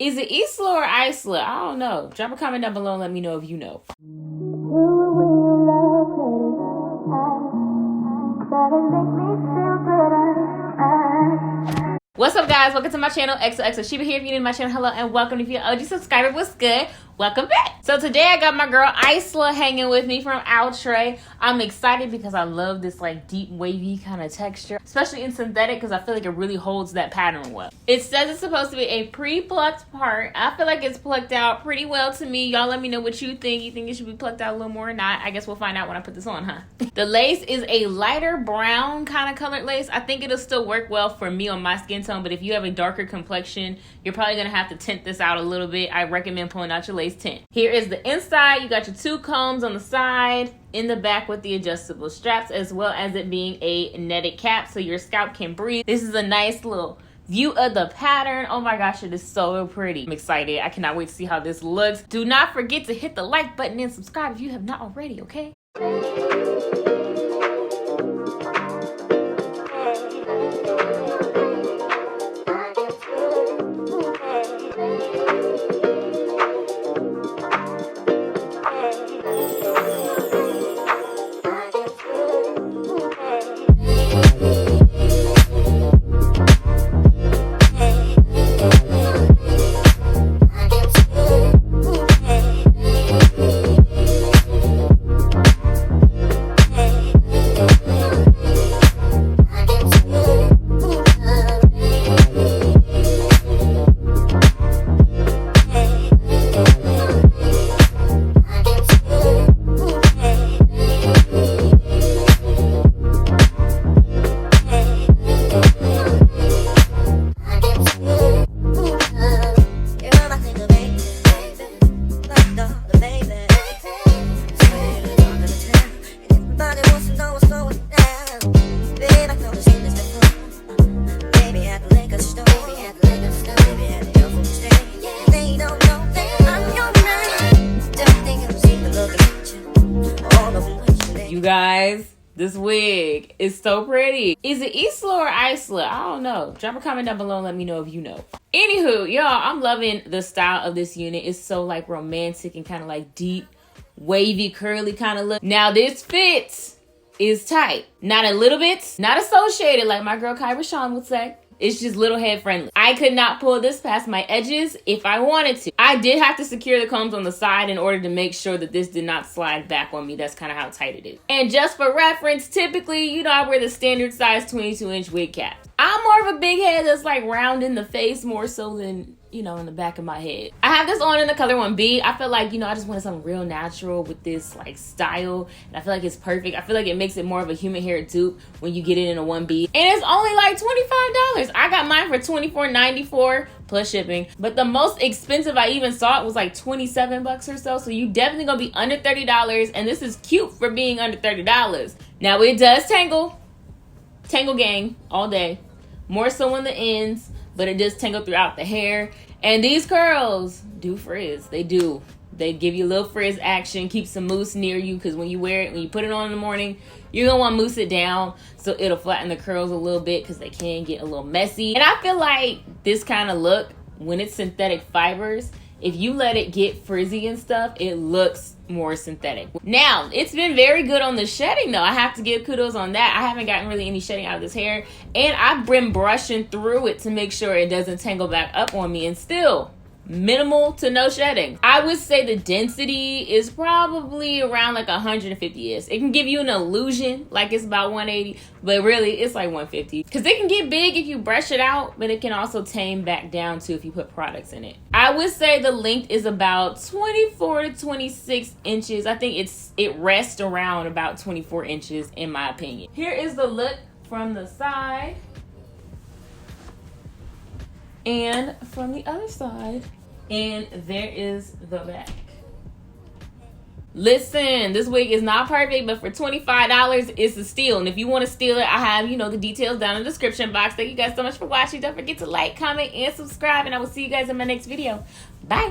Is it Isla or Isla? I don't know. Drop a comment down below and let me know if you know. What's up, guys? Welcome to my channel. XOXO Shiba here. If you're new to my channel, hello and welcome. If you're an OG subscriber, what's good? Welcome back. So today I got my girl Isla hanging with me from Outre. I'm excited because I love this like deep wavy kind of texture, especially in synthetic, because I feel like it really holds that pattern well. It says it's supposed to be a pre-plucked part. I feel like it's plucked out pretty well to me. Y'all let me know what you think. You think it should be plucked out a little more or not? I guess we'll find out when I put this on, huh? The lace is a lighter brown kind of colored lace. I think it'll still work well for me on my skin tone, but if you have a darker complexion, you're probably gonna have to tint this out a little bit. I recommend pulling out your lace tint. Here is the inside. You got your two combs on the side, in the back with the adjustable straps, as well as it being a netted cap so your scalp can breathe. This is a nice little view of the pattern. Oh my gosh, it is so pretty. I'm excited. I cannot wait to see how this looks. Do not forget to hit the like button and subscribe if you have not already, okay? You guys, this wig is so pretty. Is it Isla or Isla? I don't know. Drop a comment down below and let me know if you know. Anywho, y'all, I'm loving the style of this unit. It's so like romantic and kind of like deep, wavy, curly kind of look. Now this fit is tight. Not a little bit, not associated like my girl Kyra Sean would say. It's just little head friendly. I could not pull this past my edges if I wanted to. I did have to secure the combs on the side in order to make sure that this did not slide back on me. That's kind of how tight it is. And just for reference, typically, you know, I wear the standard size 22-inch wig cap. I'm more of a big head that's like round in the face more so than, you know, in the back of my head. I have this on in the color 1B. I feel like, you know, I just wanted something real natural with this like style. And I feel like it's perfect. I feel like it makes it more of a human hair dupe when you get it in a 1B. And it's only like $25. I got mine for $24.94 plus shipping. But the most expensive I even saw it was like 27 bucks or so. So you definitely gonna be under $30. And this is cute for being under $30. Now it does tangle. Tangle gang all day. More so on the ends, but it does tangle throughout the hair. And these curls do frizz. They do. They give you a little frizz action, keep some mousse near you, because when you wear it, when you put it on in the morning, you're going to want to mousse it down so it'll flatten the curls a little bit because they can get a little messy. And I feel like this kind of look, when it's synthetic fibers, if you let it get frizzy and stuff, it looks more synthetic. Now, it's been very good on the shedding though. I have to give kudos on that. I haven't gotten really any shedding out of this hair. And I've been brushing through it to make sure it doesn't tangle back up on me, and still minimal to no shedding. I would say the density is probably around like 150 is. It can give you an illusion like it's about 180, but really it's like 150. Because it can get big if you brush it out, but it can also tame back down too if you put products in it. I would say the length is about 24 to 26 inches. I think it rests around about 24 inches in my opinion. Here is the look from the side and from the other side. And there is the back. Listen, this wig is not perfect, but for $25, it's a steal. And if you want to steal it, I have, you know, the details down in the description box. Thank you guys so much for watching. Don't forget to like, comment, and subscribe. And I will see you guys in my next video. Bye.